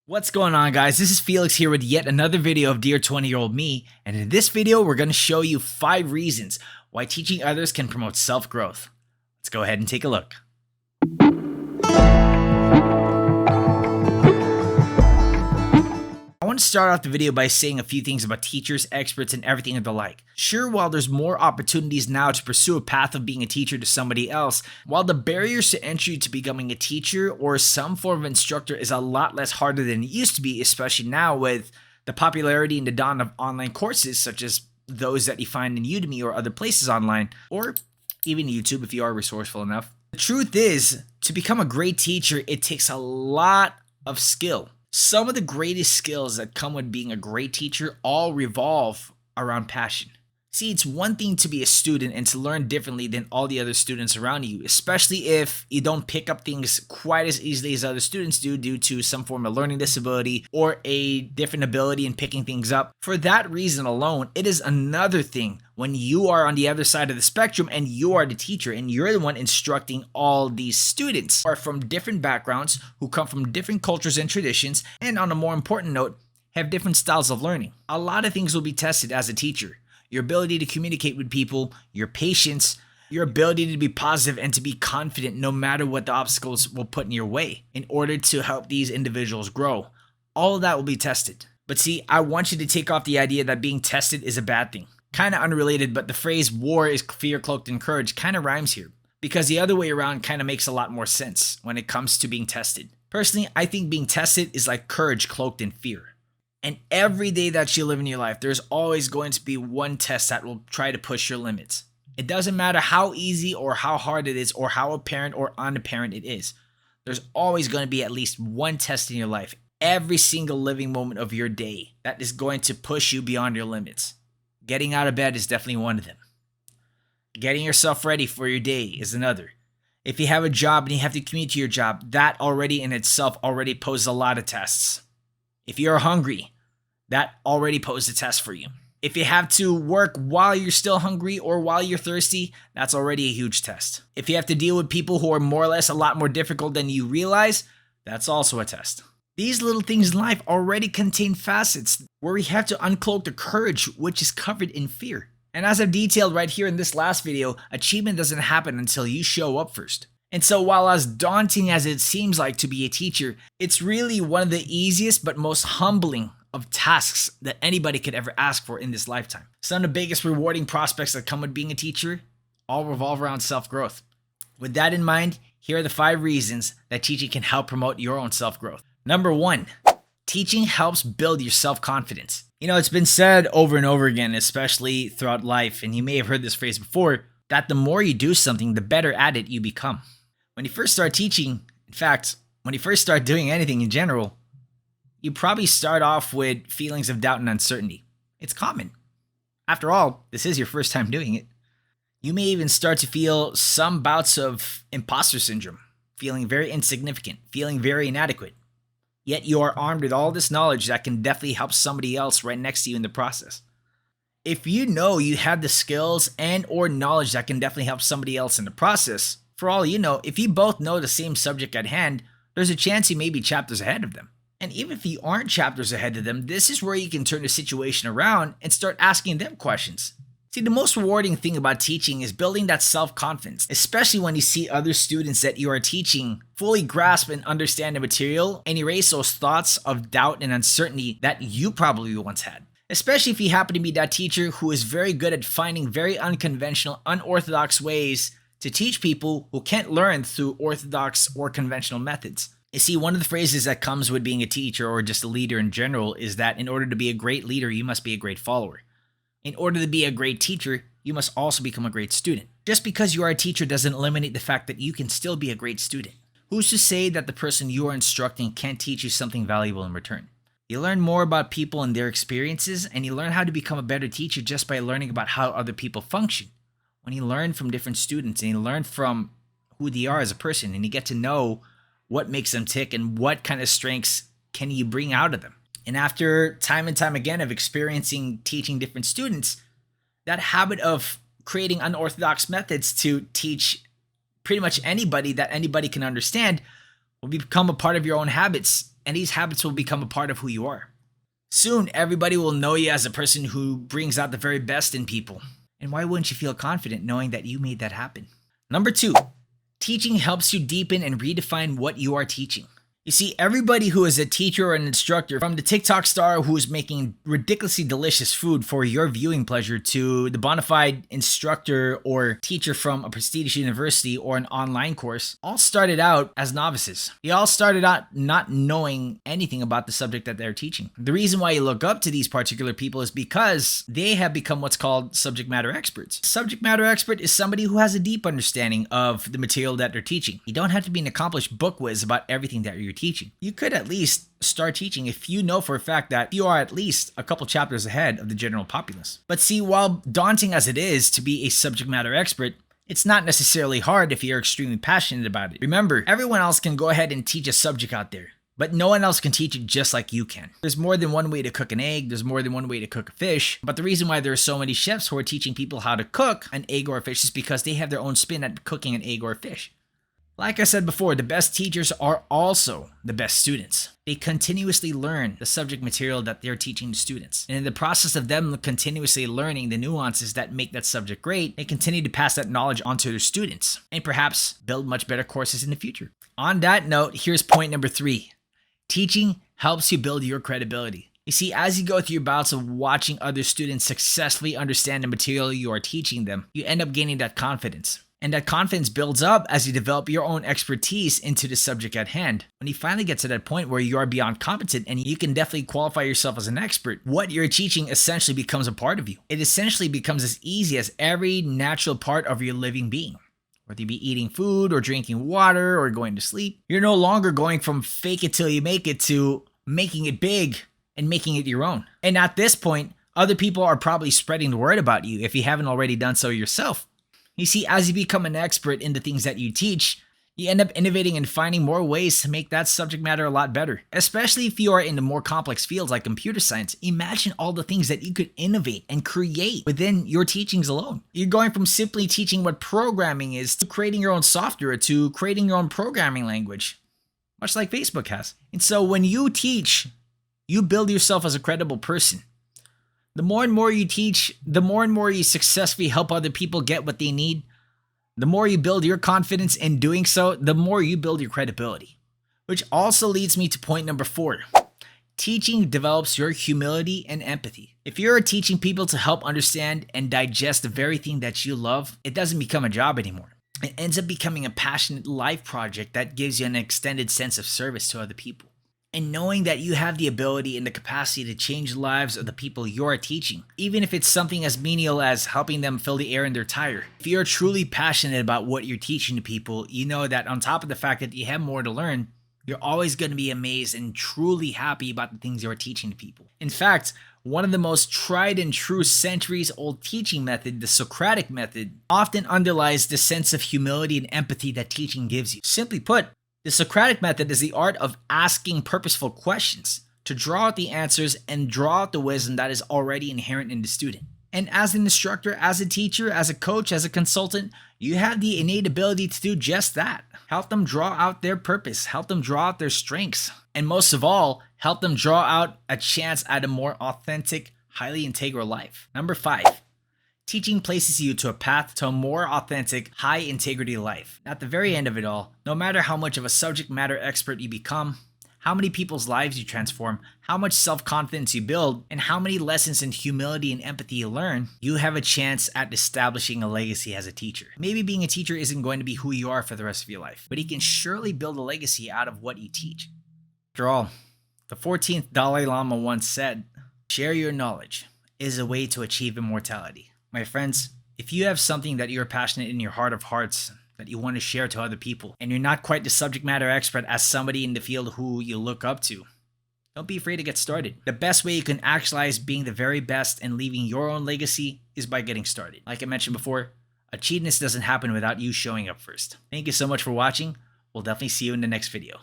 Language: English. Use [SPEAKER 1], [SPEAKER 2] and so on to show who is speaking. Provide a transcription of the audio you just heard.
[SPEAKER 1] What's going on, guys? This is Felix here with yet another video of Dear 20-Year-Old Me, and in this video we're going to show you 5 reasons why teaching others can promote self-growth. Let's go ahead and take a look. I want to start off the video by saying a few things about teachers, experts, and everything of the like. Sure, while there's more opportunities now to pursue a path of being a teacher to somebody else, while the barriers to entry to becoming a teacher or some form of instructor is a lot less harder than it used to be, especially now with the popularity and the dawn of online courses such as those that you find in Udemy or other places online, or even YouTube if you are resourceful enough. The truth is, to become a great teacher, it takes a lot of skill. Some of the greatest skills that come with being a great teacher all revolve around passion. See, it's one thing to be a student and to learn differently than all the other students around you, especially if you don't pick up things quite as easily as other students do due to some form of learning disability or a different ability in picking things up. For that reason alone, it is another thing when you are on the other side of the spectrum and you are the teacher and you're the one instructing all these students who are from different backgrounds, who come from different cultures and traditions, and on a more important note, have different styles of learning. A lot of things will be tested as a teacher. Your ability to communicate with people, your patience, your ability to be positive and to be confident no matter what the obstacles will put in your way in order to help these individuals grow. All of that will be tested. But see, I want you to take off the idea that being tested is a bad thing. Kind of unrelated, but the phrase war is fear cloaked in courage kind of rhymes here because the other way around kind of makes a lot more sense when it comes to being tested. Personally, I think being tested is like courage cloaked in fear. And every day that you live in your life, there's always going to be one test that will try to push your limits. It doesn't matter how easy or how hard it is or how apparent or unapparent it is. There's always going to be at least one test in your life, every single living moment of your day, that is going to push you beyond your limits. Getting out of bed is definitely one of them. Getting yourself ready for your day is another. If you have a job and you have to commute to your job, that already in itself already poses a lot of tests. If you're hungry, that already posed a test for you. If you have to work while you're still hungry or while you're thirsty, that's already a huge test. If you have to deal with people who are more or less a lot more difficult than you realize, that's also a test. These little things in life already contain facets where we have to uncloak the courage which is covered in fear. And as I've detailed right here in this last video, achievement doesn't happen until you show up first. And so while as daunting as it seems like to be a teacher, it's really one of the easiest but most humbling of tasks that anybody could ever ask for in this lifetime. Some of the biggest rewarding prospects that come with being a teacher all revolve around self-growth. With that in mind, here are the 5 reasons that teaching can help promote your own self-growth. Number 1, teaching helps build your self-confidence. You know, it's been said over and over again, especially throughout life, and you may have heard this phrase before, that the more you do something, the better at it you become. When you first start teaching, in fact, when you first start doing anything in general, you probably start off with feelings of doubt and uncertainty. It's common. After all, this is your first time doing it. You may even start to feel some bouts of imposter syndrome, feeling very insignificant, feeling very inadequate. Yet you are armed with all this knowledge that can definitely help somebody else right next to you in the process. If you know you have the skills and or knowledge that can definitely help somebody else in the process, for all you know, if you both know the same subject at hand, there's a chance you may be chapters ahead of them. And even if you aren't chapters ahead of them, this is where you can turn the situation around and start asking them questions. See, the most rewarding thing about teaching is building that self-confidence, especially when you see other students that you are teaching fully grasp and understand the material and erase those thoughts of doubt and uncertainty that you probably once had. Especially if you happen to be that teacher who is very good at finding very unconventional, unorthodox ways to teach people who can't learn through orthodox or conventional methods. You see, one of the phrases that comes with being a teacher or just a leader in general is that in order to be a great leader, you must be a great follower. In order to be a great teacher, you must also become a great student. Just because you are a teacher doesn't eliminate the fact that you can still be a great student. Who's to say that the person you are instructing can't teach you something valuable in return? You learn more about people and their experiences, and you learn how to become a better teacher just by learning about how other people function. When you learn from different students and you learn from who they are as a person and you get to know what makes them tick and what kind of strengths can you bring out of them. And after time and time again of experiencing teaching different students, that habit of creating unorthodox methods to teach pretty much anybody that anybody can understand will become a part of your own habits and these habits will become a part of who you are. Soon, everybody will know you as a person who brings out the very best in people. And why wouldn't you feel confident knowing that you made that happen? Number 2, teaching helps you deepen and redefine what you are teaching. You see, everybody who is a teacher or an instructor, from the TikTok star who's making ridiculously delicious food for your viewing pleasure to the bona fide instructor or teacher from a prestigious university or an online course, all started out as novices. They all started out not knowing anything about the subject that they're teaching. The reason why you look up to these particular people is because they have become what's called subject matter experts. Subject matter expert is somebody who has a deep understanding of the material that they're teaching. You don't have to be an accomplished book whiz about everything that you're teaching. You could at least start teaching if you know for a fact that you are at least a couple chapters ahead of the general populace. But see, while daunting as it is to be a subject matter expert, it's not necessarily hard if you're extremely passionate about it. Remember, everyone else can go ahead and teach a subject out there, but no one else can teach it just like you can. There's more than one way to cook an egg. There's more than one way to cook a fish. But the reason why there are so many chefs who are teaching people how to cook an egg or a fish is because they have their own spin at cooking an egg or a fish. Like I said before, the best teachers are also the best students. They continuously learn the subject material that they're teaching the students. And in the process of them continuously learning the nuances that make that subject great, they continue to pass that knowledge onto their students and perhaps build much better courses in the future. On that note, here's point number 3. Teaching helps you build your credibility. You see, as you go through your bouts of watching other students successfully understand the material you are teaching them, you end up gaining that confidence. And that confidence builds up as you develop your own expertise into the subject at hand. When you finally get to that point where you are beyond competent and you can definitely qualify yourself as an expert, what you're teaching essentially becomes a part of you. It essentially becomes as easy as every natural part of your living being. Whether you be eating food or drinking water or going to sleep, you're no longer going from fake it till you make it to making it big and making it your own. And at this point, other people are probably spreading the word about you if you haven't already done so yourself. You see, as you become an expert in the things that you teach, you end up innovating and finding more ways to make that subject matter a lot better. Especially if you are in the more complex fields like computer science. Imagine all the things that you could innovate and create within your teachings alone. You're going from simply teaching what programming is to creating your own software to creating your own programming language, much like Facebook has. And so when you teach, you build yourself as a credible person. The more and more you teach, the more and more you successfully help other people get what they need, the more you build your confidence in doing so, the more you build your credibility. Which also leads me to point number 4. Teaching develops your humility and empathy. If you're teaching people to help understand and digest the very thing that you love, it doesn't become a job anymore. It ends up becoming a passionate life project that gives you an extended sense of service to other people. And knowing that you have the ability and the capacity to change the lives of the people you're teaching, even if it's something as menial as helping them fill the air in their tire. If you're truly passionate about what you're teaching to people, you know that on top of the fact that you have more to learn, you're always going to be amazed and truly happy about the things you're teaching to people. In fact, one of the most tried and true centuries-old teaching method, the Socratic method, often underlies the sense of humility and empathy that teaching gives you. Simply put, the Socratic method is the art of asking purposeful questions to draw out the answers and draw out the wisdom that is already inherent in the student. And as an instructor, as a teacher, as a coach, as a consultant, you have the innate ability to do just that. Help them draw out their purpose, help them draw out their strengths, and most of all, help them draw out a chance at a more authentic, highly integral life. Number 5. Teaching places you to a path to a more authentic, high-integrity life. At the very end of it all, no matter how much of a subject matter expert you become, how many people's lives you transform, how much self-confidence you build, and how many lessons in humility and empathy you learn, you have a chance at establishing a legacy as a teacher. Maybe being a teacher isn't going to be who you are for the rest of your life, but you can surely build a legacy out of what you teach. After all, the 14th Dalai Lama once said, "Share your knowledge is a way to achieve immortality." My friends, if you have something that you're passionate in your heart of hearts that you want to share to other people, and you're not quite the subject matter expert as somebody in the field who you look up to, don't be afraid to get started. The best way you can actualize being the very best and leaving your own legacy is by getting started. Like I mentioned before, achievements doesn't happen without you showing up first. Thank you so much for watching. We'll definitely see you in the next video.